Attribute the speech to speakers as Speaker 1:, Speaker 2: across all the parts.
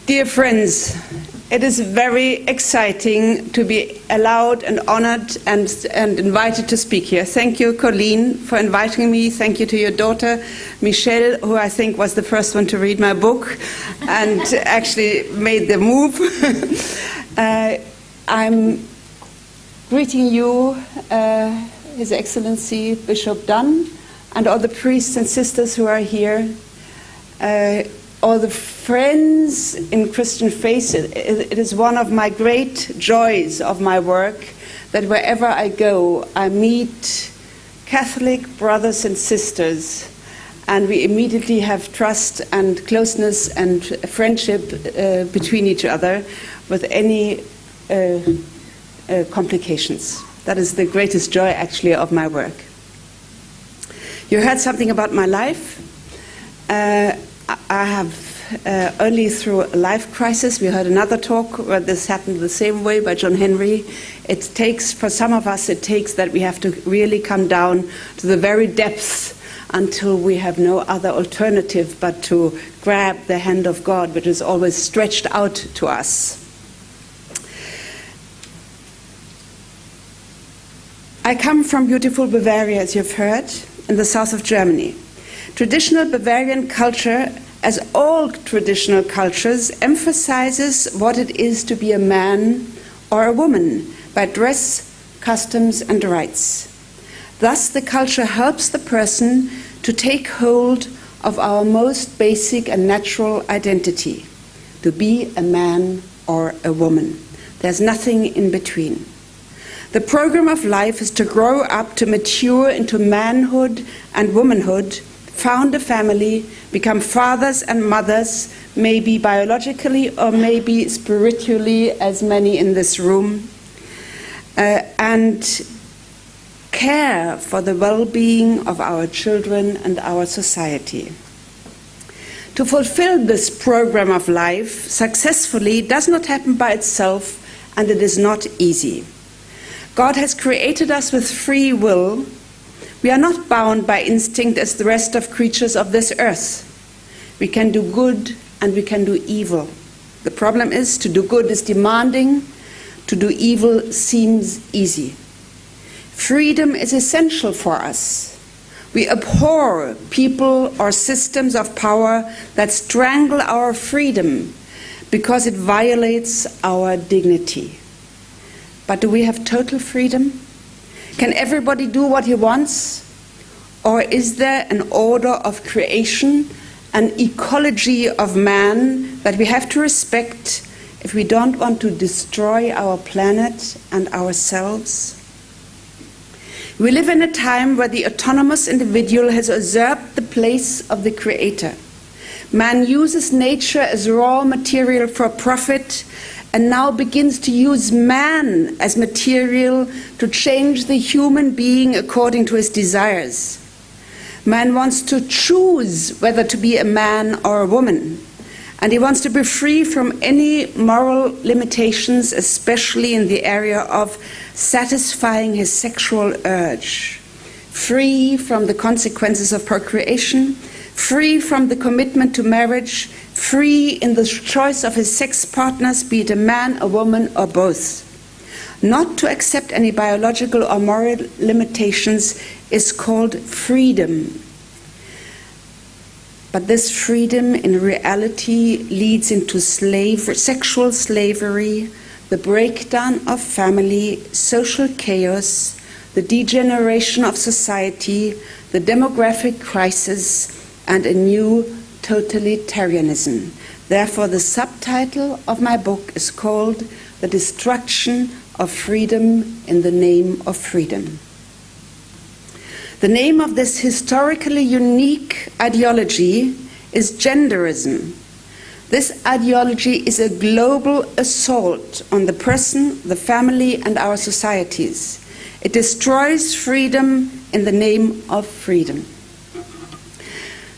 Speaker 1: Dear friends, it is very exciting to be allowed and honored and invited to speak here. Thank you, Colleen, for inviting me. Thank you to your daughter, Michelle, who I think was the first one to read my book and actually made the move. I'm greeting you, His Excellency Bishop Dunn, and all the priests and sisters who are here, all the friends in Christian faith. It is one of my great joys of my work that wherever I go, I meet Catholic brothers and sisters, and we immediately have trust and closeness and friendship between each other with any complications. That is the greatest joy, actually, of my work. You heard something about my life. I have only through a life crisis. We heard another talk where this happened the same way by John Henry. It takes, for some of us, it takes that we have to really come down to the very depths until we have no other alternative but to grab the hand of God, which is always stretched out to us. I come from beautiful Bavaria, as you've heard, in the south of Germany. Traditional Bavarian culture, as all traditional cultures, emphasizes what it is to be a man or a woman by dress, customs, and rites. Thus, the culture helps the person to take hold of our most basic and natural identity, to be a man or a woman. There's nothing in between. The program of life is to grow up, to mature into manhood and womanhood, found a family, become fathers and mothers, maybe biologically or maybe spiritually, as many in this room, and care for the well-being of our children and our society. To fulfill this program of life successfully does not happen by itself, and it is not easy. God has created us with free will. We are not bound by instinct as the rest of creatures of this earth. We can do good and we can do evil. The problem is, to do good is demanding, to do evil seems easy. Freedom is essential for us. We abhor people or systems of power that strangle our freedom because it violates our dignity. But do we have total freedom? Can everybody do what he wants? Or is there an order of creation, an ecology of man that we have to respect if we don't want to destroy our planet and ourselves? We live in a time where the autonomous individual has usurped the place of the creator. Man uses nature as raw material for profit, and now begins to use man as material to change the human being according to his desires. Man wants to choose whether to be a man or a woman, and he wants to be free from any moral limitations, especially in the area of satisfying his sexual urge, free from the consequences of procreation, free from the commitment to marriage, free in the choice of his sex partners, be it a man, a woman, or both. Not to accept any biological or moral limitations is called freedom. But this freedom in reality leads into sexual slavery, the breakdown of family, social chaos, the degeneration of society, the demographic crisis, and a new totalitarianism. Therefore, the subtitle of my book is called The Destruction of Freedom in the Name of Freedom. The name of this historically unique ideology is genderism. This ideology is a global assault on the person, the family, and our societies. It destroys freedom in the name of freedom.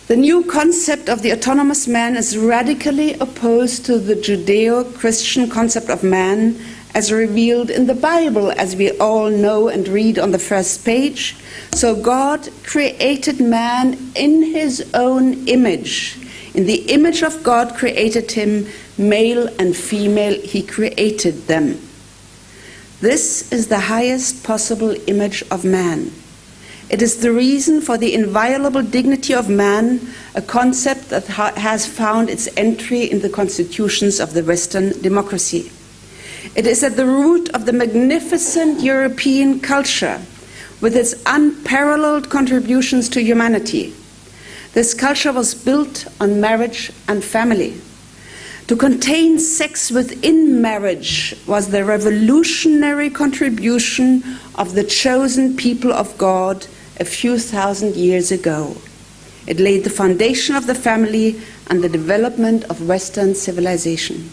Speaker 1: The new concept of the autonomous man is radically opposed to the Judeo-Christian concept of man as revealed in the Bible, as we all know and read on the first page. So God created man in his own image. In the image of God created him, Male and female, he created them. This is the highest possible image of man. It is the reason for the inviolable dignity of man, a concept that has found its entry in the constitutions of the Western democracy. It is at the root of the magnificent European culture, with its unparalleled contributions to humanity. This culture was built on marriage and family. To contain sex within marriage was the revolutionary contribution of the chosen people of God a few thousand years ago. It laid the foundation of the family and the development of Western civilization.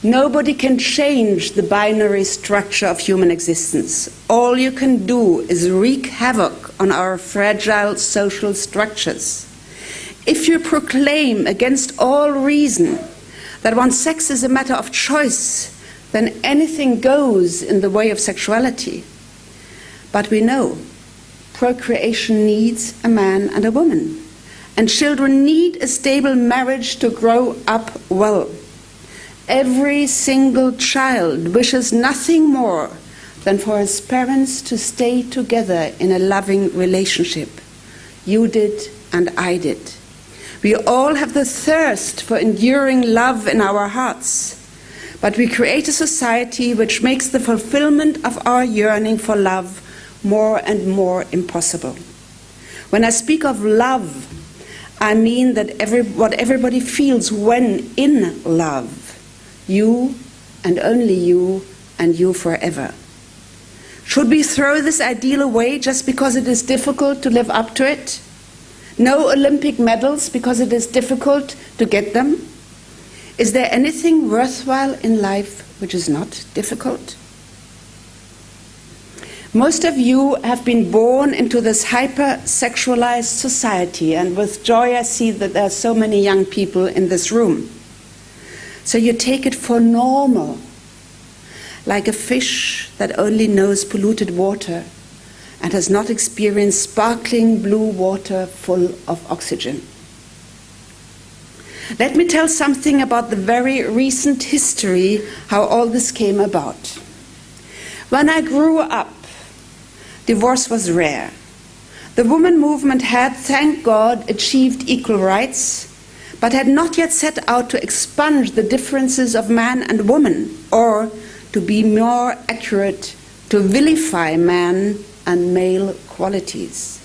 Speaker 1: Nobody can change the binary structure of human existence. All you can do is wreak havoc on our fragile social structures. If you proclaim against all reason that one's sex is a matter of choice, then anything goes in the way of sexuality. But we know procreation needs a man and a woman, and children need a stable marriage to grow up well. Every single child wishes nothing more than for his parents to stay together in a loving relationship. You did, and I did. We all have the thirst for enduring love in our hearts, but we create a society which makes the fulfillment of our yearning for love more and more impossible. When I speak of love, I mean that what everybody feels when in love. You and only you and you forever. Should we throw this ideal away just because it is difficult to live up to it? No Olympic medals because it is difficult to get them? Is there anything worthwhile in life which is not difficult? Most of you have been born into this hyper-sexualized society, and with joy I see that there are so many young people in this room. So you take it for normal, like a fish that only knows polluted water and has not experienced sparkling blue water full of oxygen. Let me tell something about the very recent history, how all this came about. When I grew up, divorce was rare. The woman movement had, thank God, achieved equal rights, but had not yet set out to expunge the differences of man and woman, or, to be more accurate, to vilify man and male qualities.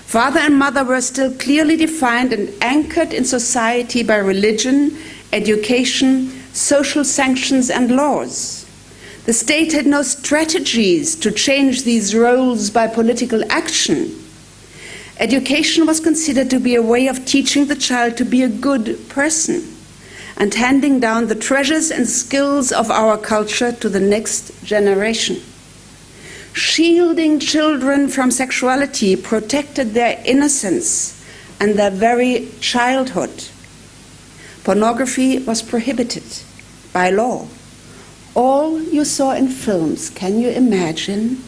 Speaker 1: Father and mother were still clearly defined and anchored in society by religion, education, social sanctions and laws. The state had no strategies to change these roles by political action. Education was considered to be a way of teaching the child to be a good person and handing down the treasures and skills of our culture to the next generation. Shielding children from sexuality protected their innocence and their very childhood. Pornography was prohibited by law. All you saw in films, can you imagine,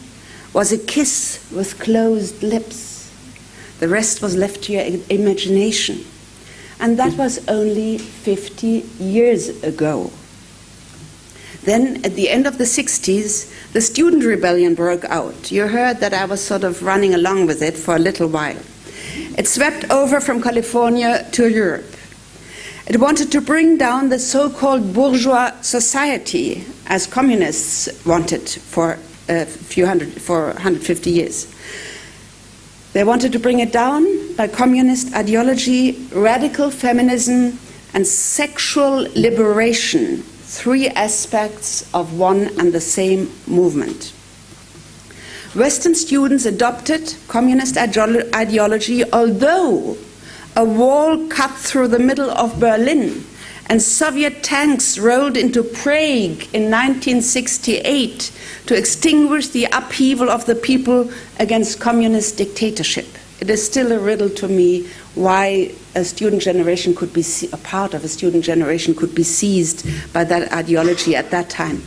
Speaker 1: was a kiss with closed lips. The rest was left to your imagination. And that was only 50 years ago. Then, at the end of the 60s, the student rebellion broke out. You heard that I was sort of running along with it for a little while. It swept over from California to Europe. It wanted to bring down the so-called bourgeois society, as communists wanted for 150 years. They wanted to bring it down by communist ideology, radical feminism, and sexual liberation, three aspects of one and the same movement. Western students adopted communist ideology, although a wall cut through the middle of Berlin and Soviet tanks rolled into Prague in 1968 to extinguish the upheaval of the people against communist dictatorship. It is still a riddle to me why a student generation could be, a part of a student generation could be seized by that ideology at that time.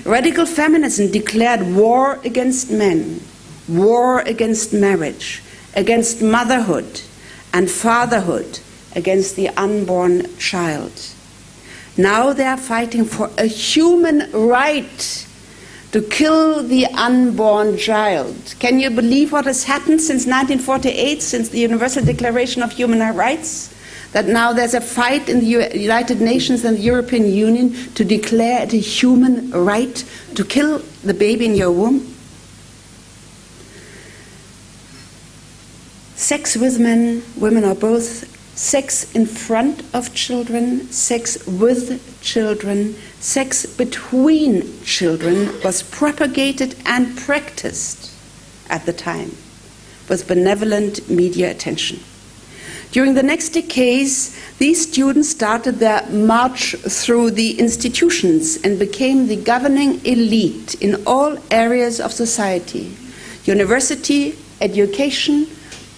Speaker 1: Radical feminism declared war against men, war against marriage, against motherhood and fatherhood, against the unborn child. Now they are fighting for a human right to kill the unborn child. Can you believe what has happened since 1948, since the Universal Declaration of Human Rights? That now there's a fight in the United Nations and the European Union to declare it a human right to kill the baby in your womb? Sex with men, women or both, sex in front of children, sex with children, sex between children was propagated and practiced at the time with benevolent media attention. During the next decades, these students started their march through the institutions and became the governing elite in all areas of society: university, education,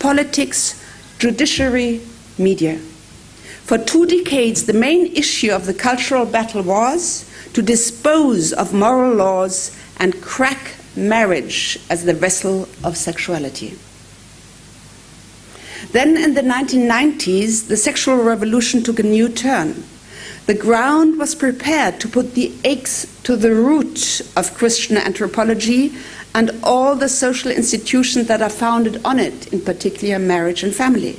Speaker 1: politics, judiciary, media. For 2 decades, the main issue of the cultural battle was to dispose of moral laws and crack marriage as the vessel of sexuality. Then in the 1990s, the sexual revolution took a new turn. The ground was prepared to put the axe to the root of Christian anthropology and all the social institutions that are founded on it, in particular marriage and family.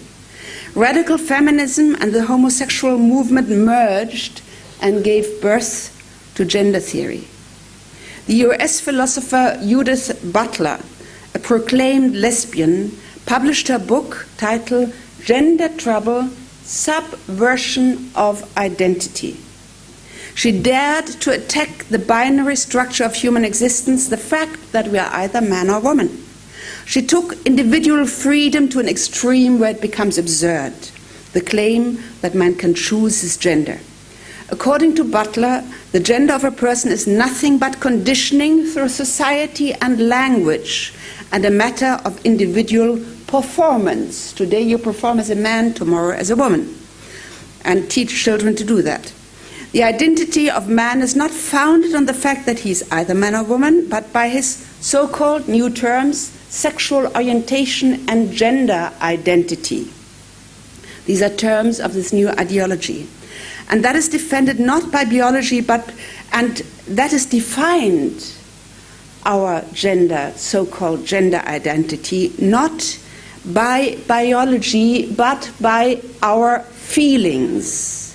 Speaker 1: Radical feminism and the homosexual movement merged and gave birth to gender theory. The US philosopher Judith Butler, a proclaimed lesbian, published her book titled Gender Trouble: Subversion of Identity. She dared to attack the binary structure of human existence, the fact that we are either man or woman. She took individual freedom to an extreme where it becomes absurd, the claim that man can choose his gender. According to Butler, the gender of a person is nothing but conditioning through society and language, and a matter of individual performance. Today you perform as a man, tomorrow as a woman, and teach children to do that. The identity of man is not founded on the fact that he is either man or woman, but by his so-called new terms, sexual orientation and gender identity. These are terms of this new ideology. And that is defended not by biology, and that is defined our gender, so-called gender identity, not by biology, but by our feelings.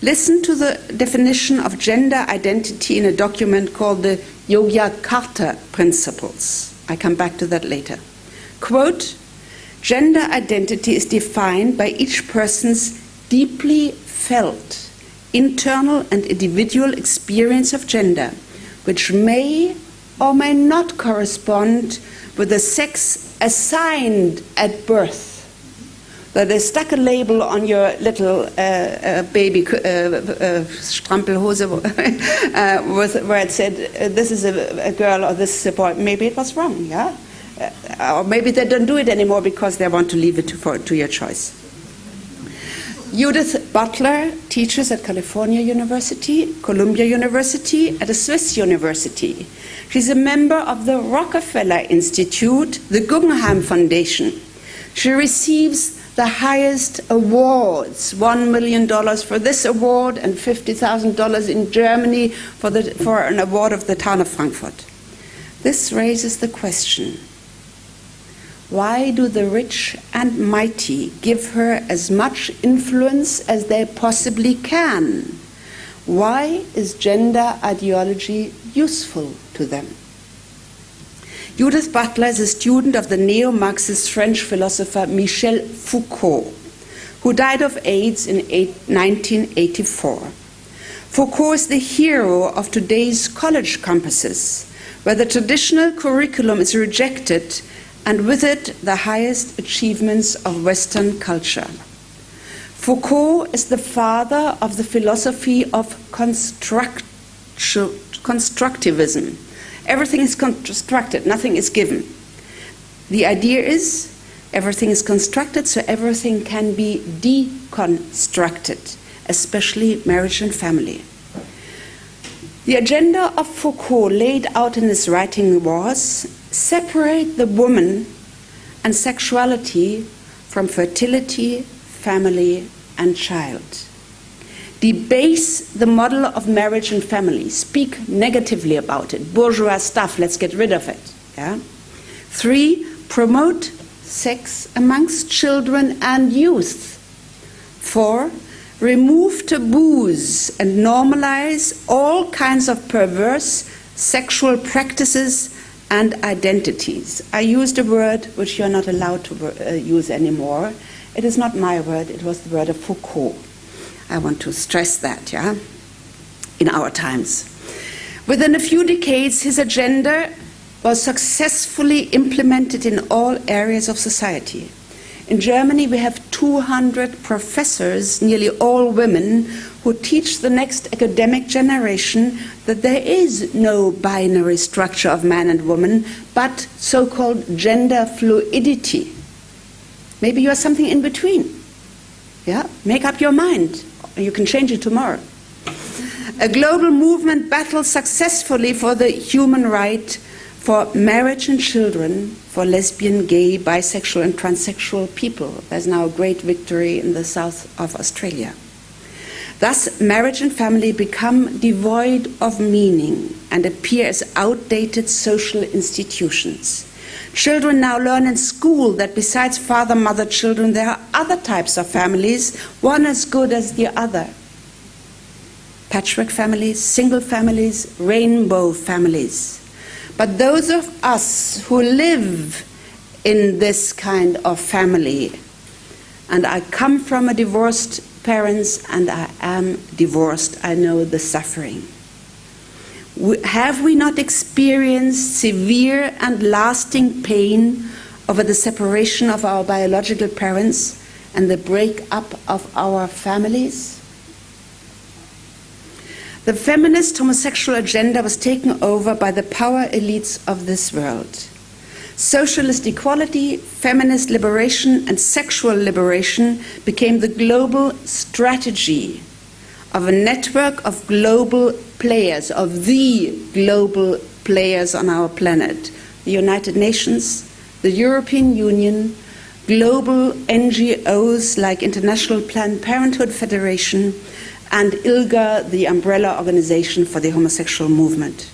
Speaker 1: Listen to the definition of gender identity in a document called the Yogyakarta Principles. I come back to that later. Quote, gender identity is defined by each person's deeply felt internal and individual experience of gender, which may or may not correspond with the sex assigned at birth. So they stuck a label on your little baby Strampelhose where it said, this is a girl or this is a boy. Maybe it was wrong, yeah? Or maybe they don't do it anymore because they want to leave it to your choice. Judith Butler teaches at California University, Columbia University, at a Swiss university. She's a member of the Rockefeller Institute, the Guggenheim Foundation. She receives the highest awards, $1 million for this award and $50,000 in Germany for an award of the town of Frankfurt. This raises the question, why do the rich and mighty give her as much influence as they possibly can? Why is gender ideology useful to them? Judith Butler is a student of the neo-Marxist French philosopher Michel Foucault, who died of AIDS in 1984. Foucault is the hero of today's college campuses, where the traditional curriculum is rejected and with it the highest achievements of Western culture. Foucault is the father of the philosophy of constructivism. Everything is constructed, nothing is given. The idea is everything is constructed, so everything can be deconstructed, especially marriage and family. The agenda of Foucault laid out in his writing was separate the woman and sexuality from fertility, family, and child. Debase the model of marriage and family. Speak negatively about it. Bourgeois stuff, let's get rid of it. Yeah? 3, promote sex amongst children and youth. 4, remove taboos and normalize all kinds of perverse sexual practices and identities. I used a word which you're not allowed to use anymore. It is not my word, it was the word of Foucault. I want to stress that, yeah, in our times. Within a few decades, his agenda was successfully implemented in all areas of society. In Germany, we have 200 professors, nearly all women, who teach the next academic generation that there is no binary structure of man and woman, but so-called gender fluidity. Maybe you are something in between. Yeah? Make up your mind. You can change it tomorrow. A global movement battles successfully for the human right for marriage and children for lesbian, gay, bisexual and transsexual people. There's now a great victory in the south of Australia. Thus, marriage and family become devoid of meaning and appear as outdated social institutions. Children now learn in school that besides father, mother, children, there are other types of families, one as good as the other. Patchwork families, single families, rainbow families. But those of us who live in this kind of family, and I come from a divorced parents and I am divorced, I know the suffering. Have we not experienced severe and lasting pain over the separation of our biological parents and the breakup of our families? The feminist homosexual agenda was taken over by the power elites of this world. Socialist equality, feminist liberation, and sexual liberation became the global strategy of a network of global players, of the global players on our planet. The United Nations, the European Union, global NGOs like International Planned Parenthood Federation, and ILGA, the umbrella organization for the homosexual movement.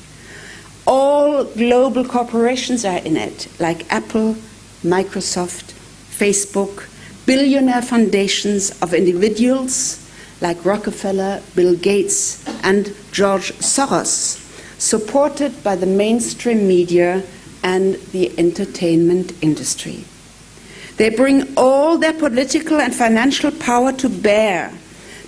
Speaker 1: All global corporations are in it, like Apple, Microsoft, Facebook, billionaire foundations of individuals like Rockefeller, Bill Gates, and George Soros, supported by the mainstream media and the entertainment industry. They bring all their political and financial power to bear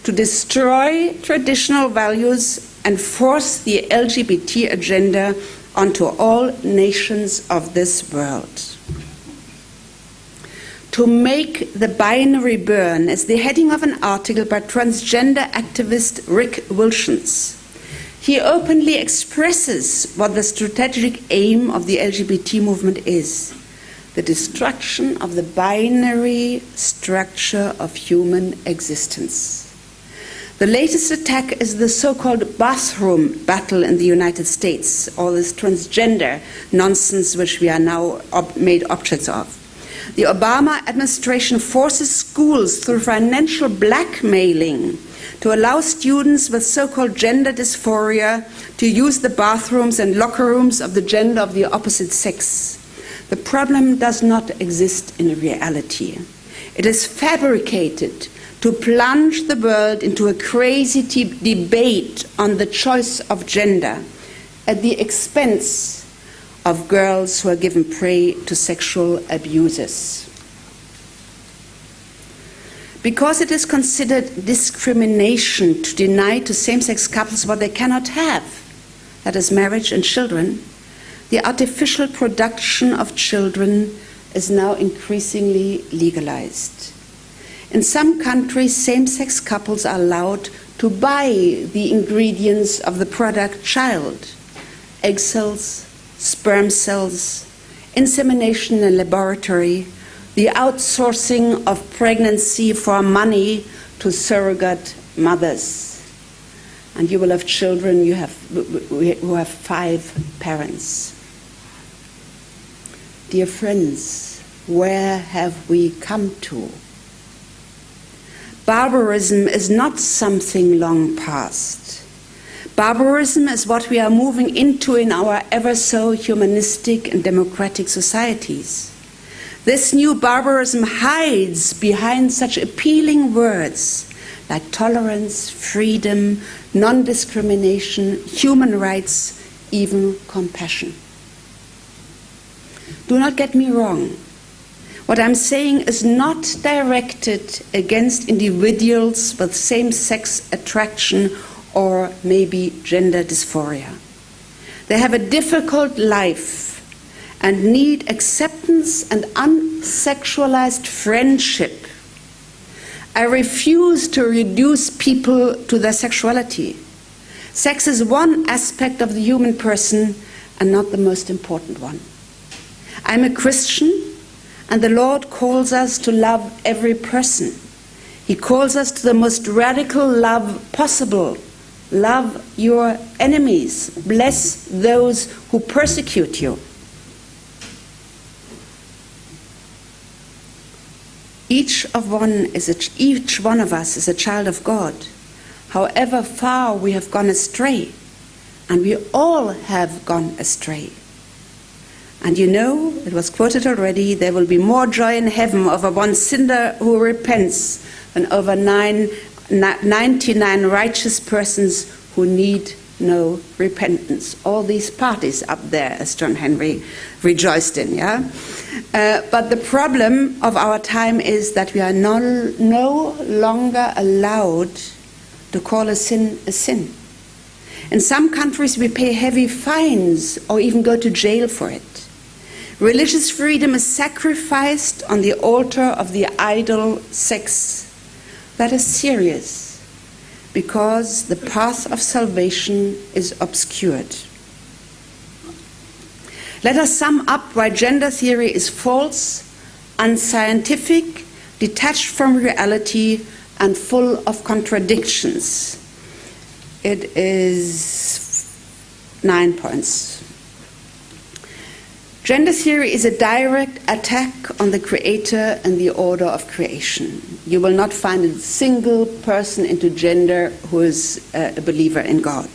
Speaker 1: to destroy traditional values and force the LGBT agenda onto all nations of this world. To make the binary burn is the heading of an article by transgender activist Rick Wilshans. He openly expresses what the strategic aim of the LGBT movement is: the destruction of the binary structure of human existence. The latest attack is the so-called bathroom battle in the United States, all this transgender nonsense which we are now made objects of. The Obama administration forces schools through financial blackmailing to allow students with so-called gender dysphoria to use the bathrooms and locker rooms of the gender of the opposite sex. The problem does not exist in reality. It is fabricated to plunge the world into a crazy debate on the choice of gender at the expense of girls who are given prey to sexual abuses. Because it is considered discrimination to deny to same-sex couples what they cannot have, that is marriage and children, the artificial production of children is now increasingly legalized. In some countries, same-sex couples are allowed to buy the ingredients of the product child: egg cells, sperm cells, insemination in laboratory, the outsourcing of pregnancy for money to surrogate mothers. And you will have children who have 5 parents. Dear friends, where have we come to? Barbarism is not something long past. Barbarism is what we are moving into in our ever so humanistic and democratic societies. This new barbarism hides behind such appealing words like tolerance, freedom, non-discrimination, human rights, even compassion. Do not get me wrong. What I'm saying is not directed against individuals with same-sex attraction or maybe gender dysphoria. They have a difficult life and need acceptance and unsexualized friendship. I refuse to reduce people to their sexuality. Sex is one aspect of the human person and not the most important one. I'm a Christian, and the Lord calls us to love every person. He calls us to the most radical love possible. Love your enemies. Bless those who persecute you. Each one of us is a child of God, however far we have gone astray, and we all have gone astray. And you know, it was quoted already, there will be more joy in heaven over one sinner who repents than over 99 righteous persons who need no repentance. All these parties up there, as John Henry rejoiced in, yeah? But the problem of our time is that we are no longer allowed to call a sin a sin. In some countries we pay heavy fines or even go to jail for it. Religious freedom is sacrificed on the altar of the idol sex. That is serious, because the path of salvation is obscured. Let us sum up why gender theory is false, unscientific, detached from reality, and full of contradictions. It is 9 points. Gender theory is a direct attack on the Creator and the order of creation. You will not find a single person into gender who is a believer in God.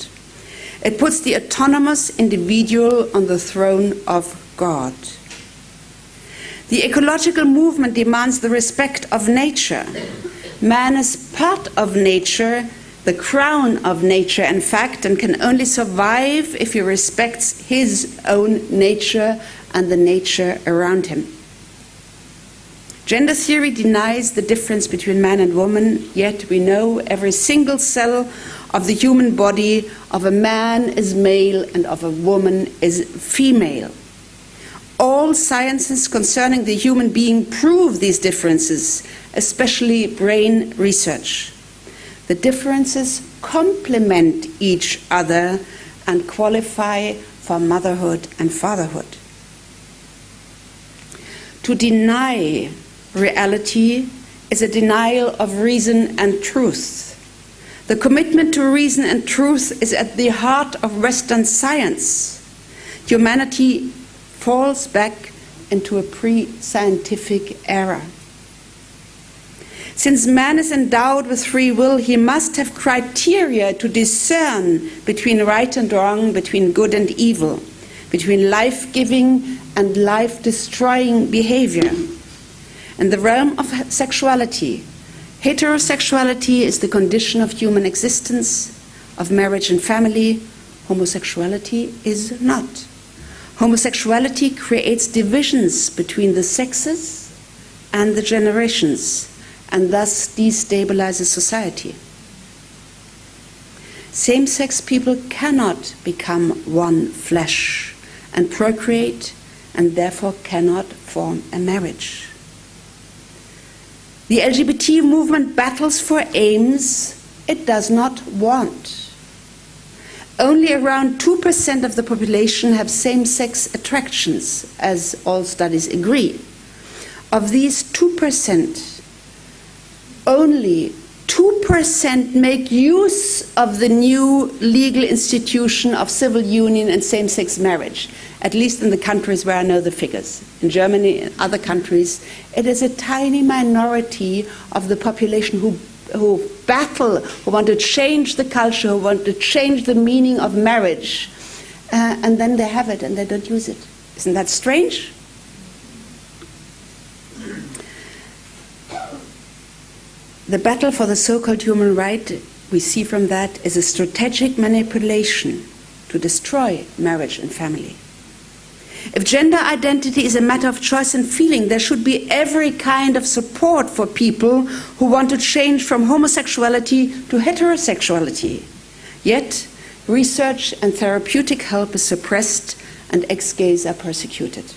Speaker 1: It puts the autonomous individual on the throne of God. The ecological movement demands the respect of nature. Man is part of nature, the crown of nature, in fact, and can only survive if he respects his own nature and the nature around him. Gender theory denies the difference between man and woman, yet we know every single cell of the human body of a man is male and of a woman is female. All sciences concerning the human being prove these differences, especially brain research. The differences complement each other and qualify for motherhood and fatherhood. To deny reality is a denial of reason and truth. The commitment to reason and truth is at the heart of Western science. Humanity falls back into a pre-scientific era. Since man is endowed with free will, he must have criteria to discern between right and wrong, between good and evil, between life-giving and life-destroying behavior. In the realm of sexuality, heterosexuality is the condition of human existence, of marriage and family. Homosexuality is not. Homosexuality creates divisions between the sexes and the generations, and thus destabilizes society. Same-sex people cannot become one flesh and procreate, and therefore cannot form a marriage. The LGBT movement battles for aims it does not want. Only around 2% of the population have same-sex attractions, as all studies agree. Of these 2%, only 2% make use of the new legal institution of civil union and same-sex marriage, at least in the countries where I know the figures. In Germany and other countries, it is a tiny minority of the population who battle, who want to change the culture, who want to change the meaning of marriage, and then they have it and they don't use it. Isn't that strange? The battle for the so-called human right, we see from that, is a strategic manipulation to destroy marriage and family. If gender identity is a matter of choice and feeling, there should be every kind of support for people who want to change from homosexuality to heterosexuality. Yet, research and therapeutic help is suppressed and ex-gays are persecuted.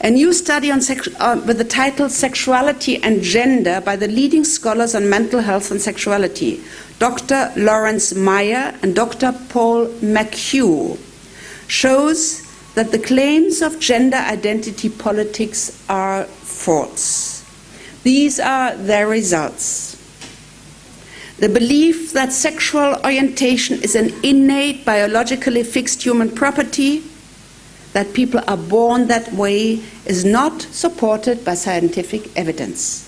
Speaker 1: A new study with the title Sexuality and Gender by the leading scholars on mental health and sexuality, Dr. Lawrence Meyer and Dr. Paul McHugh, shows that the claims of gender identity politics are false. These are their results. The belief that sexual orientation is an innate, biologically fixed human property, that people are born that way, is not supported by scientific evidence.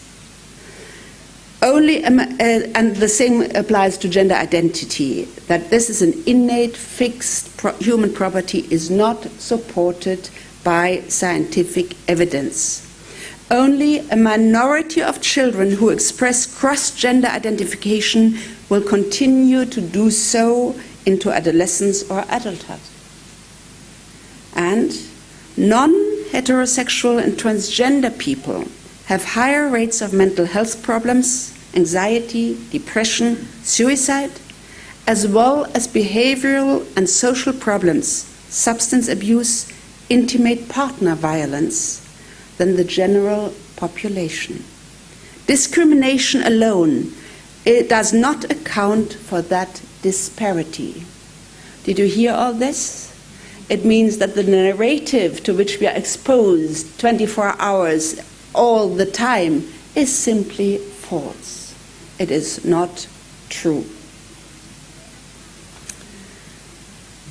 Speaker 1: And the same applies to gender identity, that this is an innate, fixed human property is not supported by scientific evidence. Only a minority of children who express cross-gender identification will continue to do so into adolescence or adulthood. And non-heterosexual and transgender people have higher rates of mental health problems, anxiety, depression, suicide, as well as behavioral and social problems, substance abuse, intimate partner violence, than the general population. Discrimination alone, it does not account for that disparity. Did you hear all this? It means that the narrative to which we are exposed 24 hours all the time is simply false. It is not true.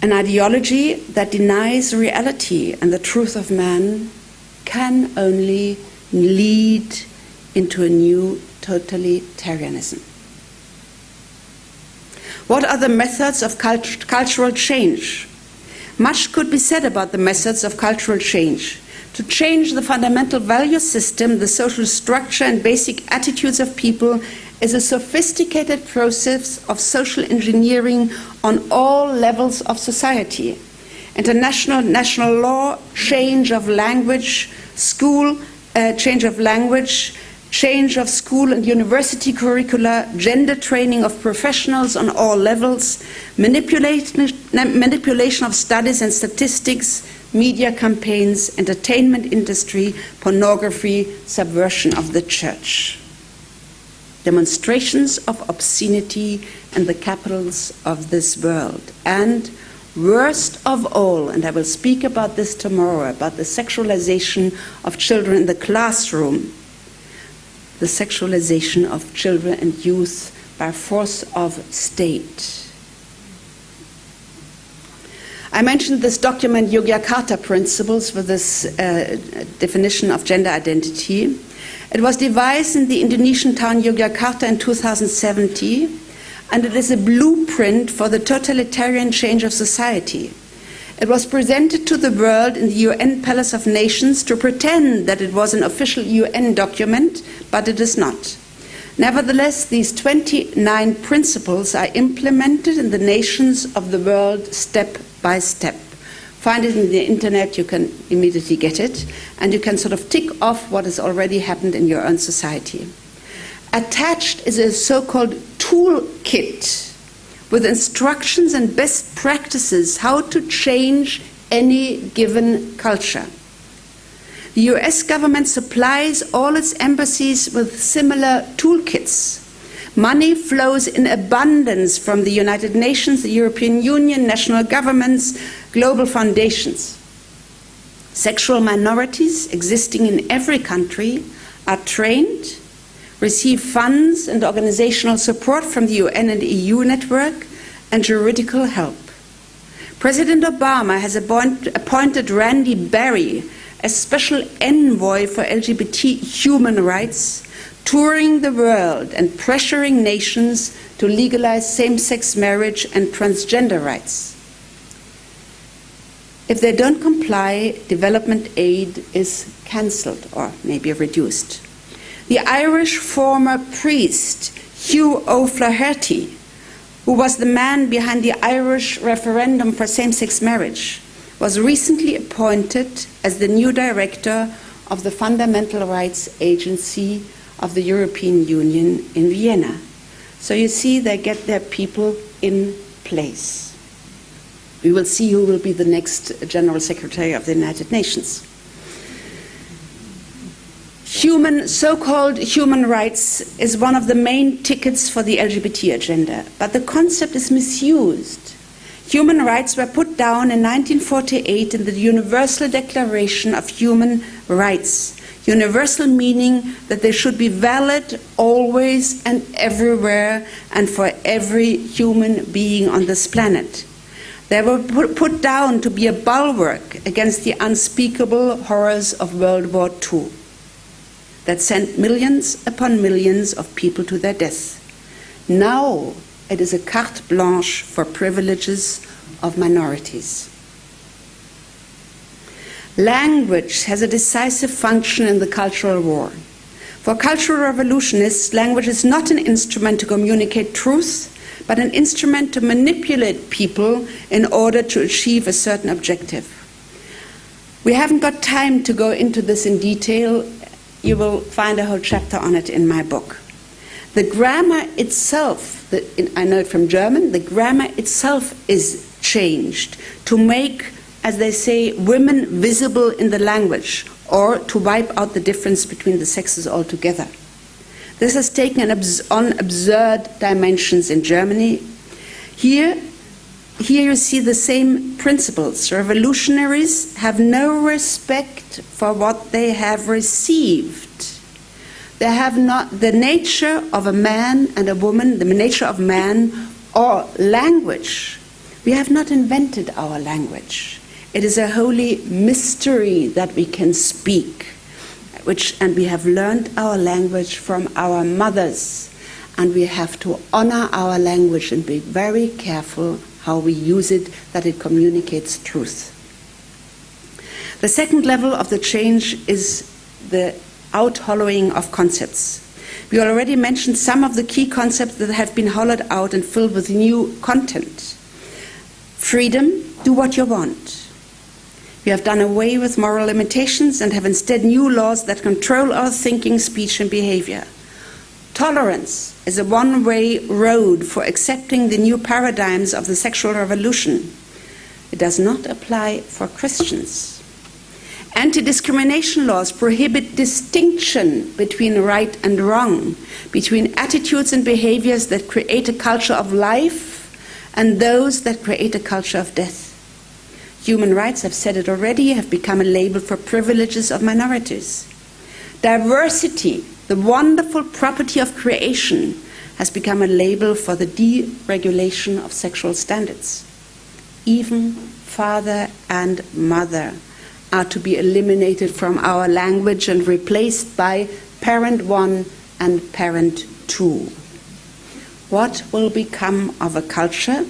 Speaker 1: An ideology that denies reality and the truth of man can only lead into a new totalitarianism. What are the methods of cultural change? Much could be said about the methods of cultural change. To change the fundamental value system, the social structure and basic attitudes of people is a sophisticated process of social engineering on all levels of society. International, national law, change of language, change of school and university curricula, gender training of professionals on all levels, manipulation of studies and statistics, media campaigns, entertainment industry, pornography, subversion of the church. Demonstrations of obscenity in the capitals of this world. And worst of all, and I will speak about this tomorrow, about the sexualization of children in the classroom, the sexualization of children and youth by force of state. I mentioned this document, Yogyakarta Principles, with this definition of gender identity. It was devised in the Indonesian town Yogyakarta in 2017, and it is a blueprint for the totalitarian change of society. It was presented to the world in the UN Palace of Nations to pretend that it was an official UN document, but it is not. Nevertheless, these 29 principles are implemented in the nations of the world step by step. Find it in the internet, you can immediately get it, and you can sort of tick off what has already happened in your own society. Attached is a so-called toolkit with instructions and best practices how to change any given culture. The US government supplies all its embassies with similar toolkits. Money flows in abundance from the United Nations, the European Union, national governments, global foundations. Sexual minorities existing in every country are trained, receive funds and organizational support from the UN and EU network, and juridical help. President Obama has appointed Randy Barry as special envoy for LGBT human rights touring the world and pressuring nations to legalize same-sex marriage and transgender rights. If they don't comply, development aid is cancelled or maybe reduced. The Irish former priest Hugh O'Flaherty, who was the man behind the Irish referendum for same-sex marriage, was recently appointed as the new director of the Fundamental Rights Agency of the European Union in Vienna. So you see, they get their people in place. We will see who will be the next General Secretary of the United Nations. So-called human rights is one of the main tickets for the LGBT agenda, but the concept is misused. Human rights were put down in 1948 in the Universal Declaration of Human Rights. Universal meaning that they should be valid always and everywhere and for every human being on this planet. They were put down to be a bulwark against the unspeakable horrors of World War II that sent millions upon millions of people to their death. Now it is a carte blanche for privileges of minorities. Language has a decisive function in the cultural war. For cultural revolutionists, language is not an instrument to communicate truth, but an instrument to manipulate people in order to achieve a certain objective. We haven't got time to go into this in detail. You will find a whole chapter on it in my book. The grammar itself, I know it from German, the grammar itself is changed to make, as they say, women visible in the language, or to wipe out the difference between the sexes altogether. This has taken on absurd dimensions in Germany. Here you see the same principles. Revolutionaries have no respect for what they have received. They have not the nature of a man and a woman, the nature of man or language. We have not invented our language. It is a holy mystery that we can speak, and we have learned our language from our mothers, and we have to honor our language and be very careful how we use it, that it communicates truth. The second level of the change is the out-hollowing of concepts. We already mentioned some of the key concepts that have been hollowed out and filled with new content. Freedom, do what you want. We have done away with moral limitations and have instead new laws that control our thinking, speech, and behavior. Tolerance is a one-way road for accepting the new paradigms of the sexual revolution. It does not apply for Christians. Anti-discrimination laws prohibit distinction between right and wrong, between attitudes and behaviors that create a culture of life and those that create a culture of death. Human rights, I've said it already, have become a label for privileges of minorities. Diversity, the wonderful property of creation, has become a label for the deregulation of sexual standards. Even father and mother are to be eliminated from our language and replaced by parent one and parent two. What will become of a culture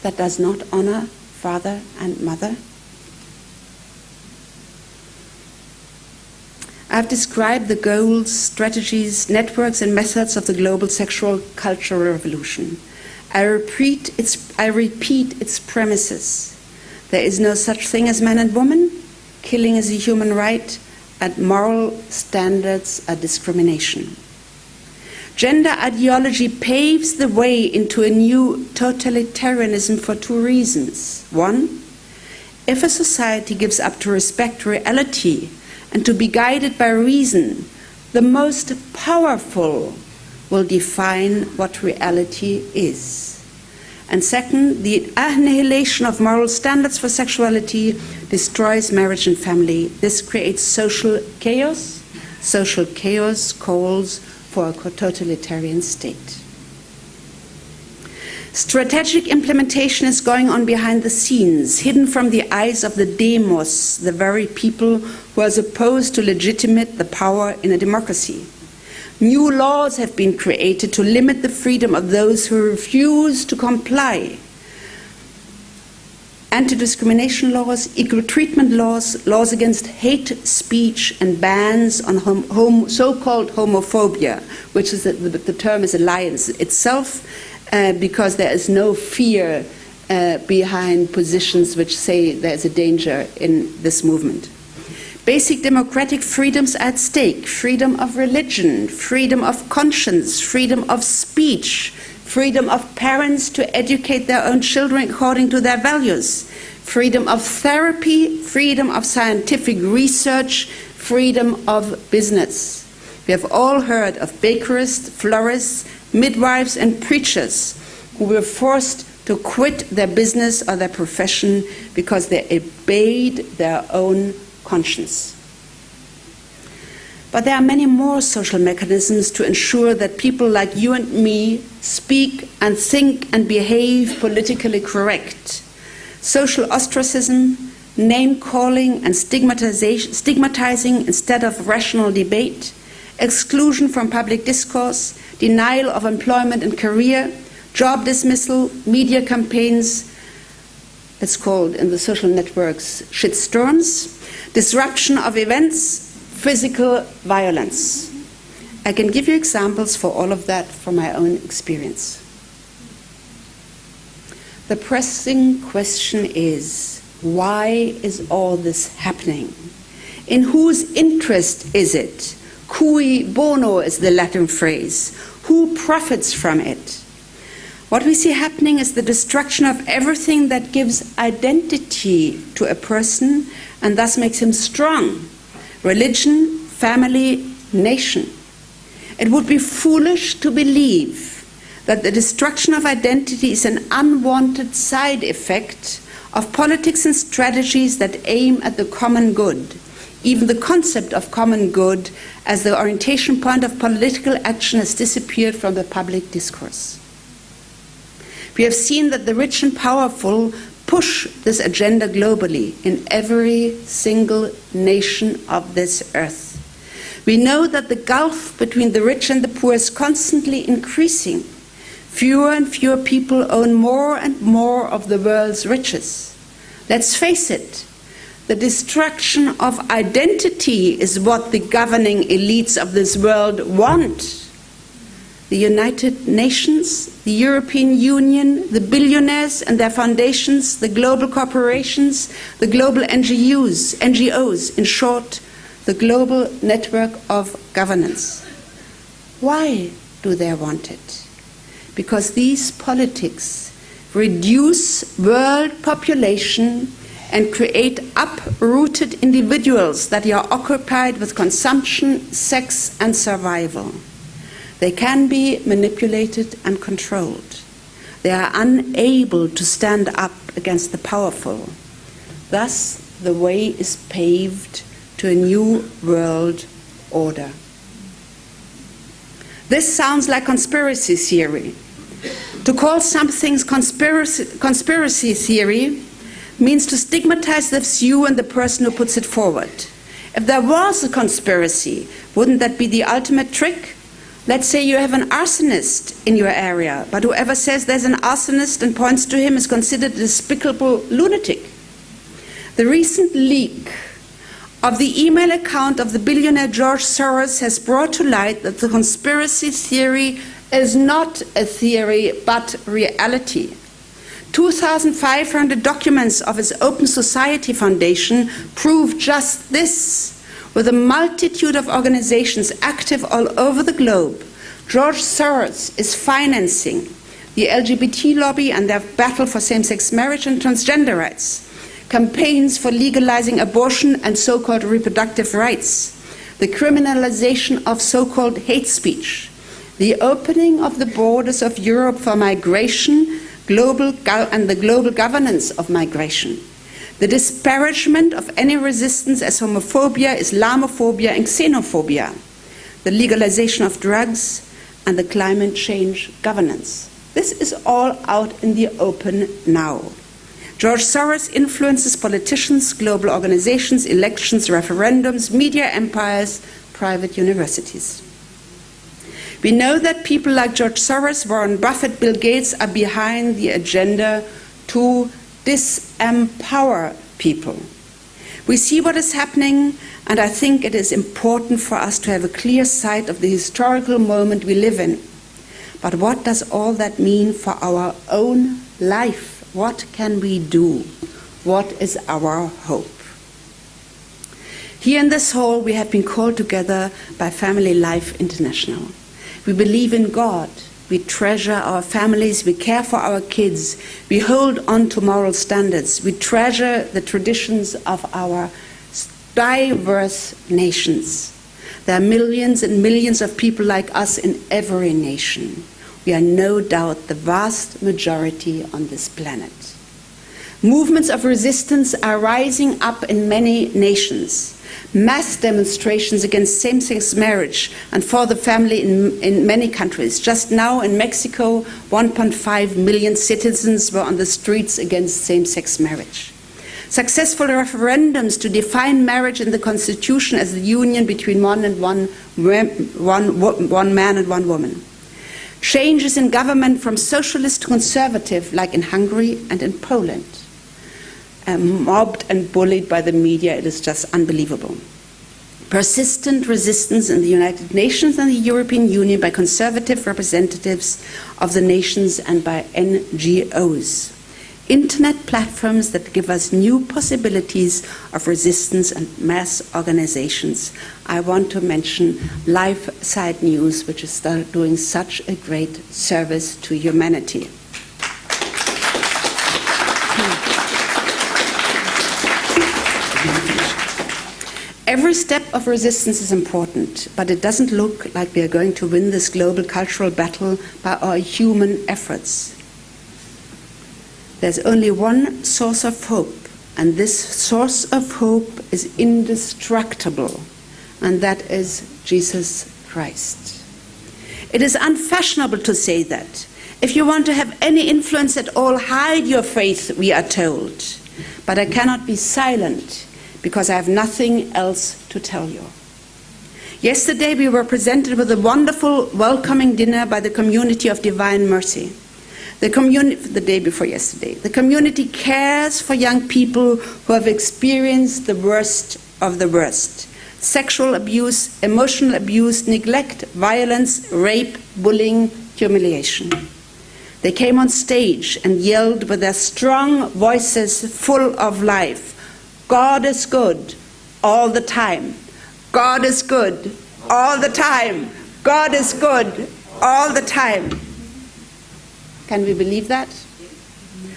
Speaker 1: that does not honor father and mother? I've described the goals, strategies, networks, and methods of the global sexual cultural revolution. I repeat its premises. There is no such thing as man and woman. Killing is a human right, and moral standards are discrimination. Gender ideology paves the way into a new totalitarianism for two reasons. One, if a society gives up to respect reality and to be guided by reason, the most powerful will define what reality is. And second, the annihilation of moral standards for sexuality destroys marriage and family. This creates social chaos. Social chaos calls for a totalitarian state. Strategic implementation is going on behind the scenes, hidden from the eyes of the demos, the very people who are supposed to legitimate the power in a democracy. New laws have been created to limit the freedom of those who refuse to comply. Anti-discrimination laws, equal treatment laws, laws against hate speech, and bans on so-called homophobia, which is the term is a lie in itself, because there is no fear behind positions which say there's a danger in this movement. Basic democratic freedoms at stake: freedom of religion, freedom of conscience, freedom of speech, freedom of parents to educate their own children according to their values, freedom of therapy, freedom of scientific research, freedom of business. We have all heard of bakerists, florists, midwives, and preachers who were forced to quit their business or their profession because they obeyed their own conscience. But there are many more social mechanisms to ensure that people like you and me speak and think and behave politically correct. Social ostracism, name-calling and stigmatizing instead of rational debate, exclusion from public discourse, denial of employment and career, job dismissal, media campaigns, it's called in the social networks shitstorms, disruption of events, physical violence. I can give you examples for all of that from my own experience. The pressing question is, why is all this happening? In whose interest is it? Cui bono is the Latin phrase. Who profits from it? What we see happening is the destruction of everything that gives identity to a person and thus makes him strong. Religion, family, nation. It would be foolish to believe that the destruction of identity is an unwanted side effect of politics and strategies that aim at the common good. Even the concept of common good as the orientation point of political action has disappeared from the public discourse. We have seen that the rich and powerful push this agenda globally in every single nation of this earth. We know that the gulf between the rich and the poor is constantly increasing. Fewer and fewer people own more and more of the world's riches. Let's face it, the destruction of identity is what the governing elites of this world want. The United Nations, the European Union, the billionaires and their foundations, the global corporations, the global NGOs, in short, the global network of governance. Why do they want it? Because these politics reduce world population and create uprooted individuals that are occupied with consumption, sex, and survival. They can be manipulated and controlled. They are unable to stand up against the powerful. Thus, the way is paved to a new world order. This sounds like conspiracy theory. To call something conspiracy theory means to stigmatize the view and the person who puts it forward. If there was a conspiracy, wouldn't that be the ultimate trick? Let's say you have an arsonist in your area, but whoever says there's an arsonist and points to him is considered a despicable lunatic. The recent leak of the email account of the billionaire George Soros has brought to light that the conspiracy theory is not a theory but reality. 2,500 documents of his Open Society Foundation prove just this. With a multitude of organizations active all over the globe, George Soros is financing the LGBT lobby and their battle for same-sex marriage and transgender rights, campaigns for legalizing abortion and so-called reproductive rights, the criminalization of so-called hate speech, the opening of the borders of Europe for migration, and the global governance of migration, the disparagement of any resistance as homophobia, Islamophobia, and xenophobia, the legalization of drugs, and the climate change governance. This is all out in the open now. George Soros influences politicians, global organizations, elections, referendums, media empires, private universities. We know that people like George Soros, Warren Buffett, Bill Gates are behind the agenda to disempower people. We see what is happening, and I think it is important for us to have a clear sight of the historical moment we live in. But what does all that mean for our own life? What can we do? What is our hope? Here in this hall, we have been called together by Family Life International. We believe in God. We treasure our families. We care for our kids. We hold on to moral standards. We treasure the traditions of our diverse nations. There are millions and millions of people like us in every nation. We are no doubt the vast majority on this planet. Movements of resistance are rising up in many nations. Mass demonstrations against same-sex marriage and for the family in many countries. Just now in Mexico, 1.5 million citizens were on the streets against same-sex marriage. Successful referendums to define marriage in the Constitution as the union between one man and one woman. Changes in government from socialist to conservative, like in Hungary and in Poland. Mobbed and bullied by the media, it is just unbelievable. Persistent resistance in the United Nations and the European Union by conservative representatives of the nations and by NGOs. Internet platforms that give us new possibilities of resistance and mass organizations. I want to mention LifeSide News, which is doing such a great service to humanity. Every step of resistance is important, but it doesn't look like we are going to win this global cultural battle by our human efforts. There's only one source of hope, and this source of hope is indestructible, and that is Jesus Christ. It is unfashionable to say that. If you want to have any influence at all, hide your faith, we are told. But I cannot be silent, because I have nothing else to tell you. Yesterday we were presented with a wonderful welcoming dinner by the Community of Divine Mercy. The day before yesterday. The community cares for young people who have experienced the worst of the worst. Sexual abuse, emotional abuse, neglect, violence, rape, bullying, humiliation. They came on stage and yelled with their strong voices full of life, God is good all the time. God is good all the time. God is good all the time. Can we believe that?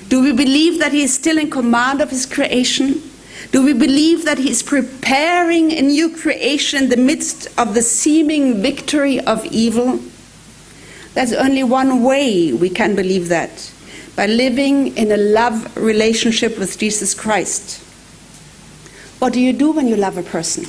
Speaker 1: Do we believe that he is still in command of his creation? Do we believe that he is preparing a new creation in the midst of the seeming victory of evil? There's only one way we can believe that, by living in a love relationship with Jesus Christ. What do you do when you love a person?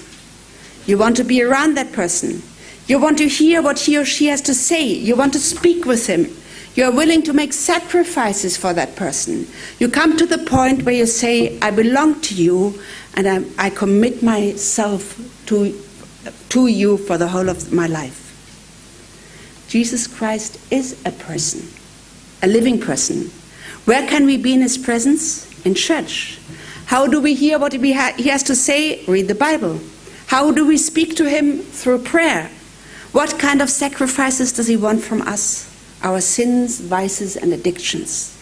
Speaker 1: You want to be around that person. You want to hear what he or she has to say. You want to speak with him. You are willing to make sacrifices for that person. You come to the point where you say, I belong to you, and I commit myself to you for the whole of my life. Jesus Christ is a person, a living person. Where can we be in his presence? In church. How do we hear what he has to say? Read the Bible. How do we speak to him? Through prayer. What kind of sacrifices does he want from us? Our sins, vices, and addictions.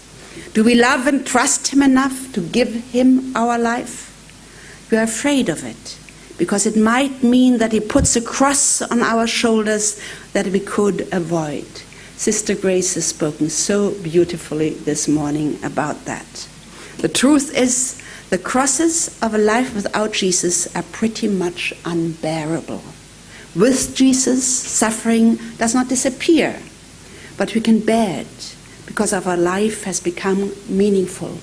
Speaker 1: Do we love and trust him enough to give him our life? We are afraid of it, because it might mean that he puts a cross on our shoulders that we could avoid. Sister Grace has spoken so beautifully this morning about that. The truth is, the crosses of a life without Jesus are pretty much unbearable. With Jesus, suffering does not disappear, but we can bear it because our life has become meaningful.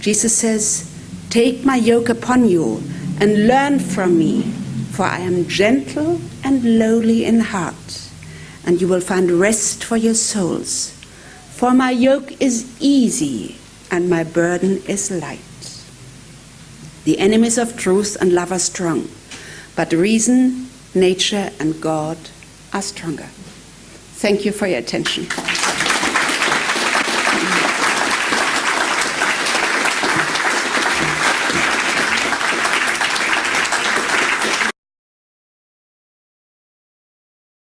Speaker 1: Jesus says, take my yoke upon you and learn from me, for I am gentle and lowly in heart, and you will find rest for your souls. For my yoke is easy and my burden is light. The enemies of truth and love are strong, but reason, nature, and God are stronger. Thank you for your attention.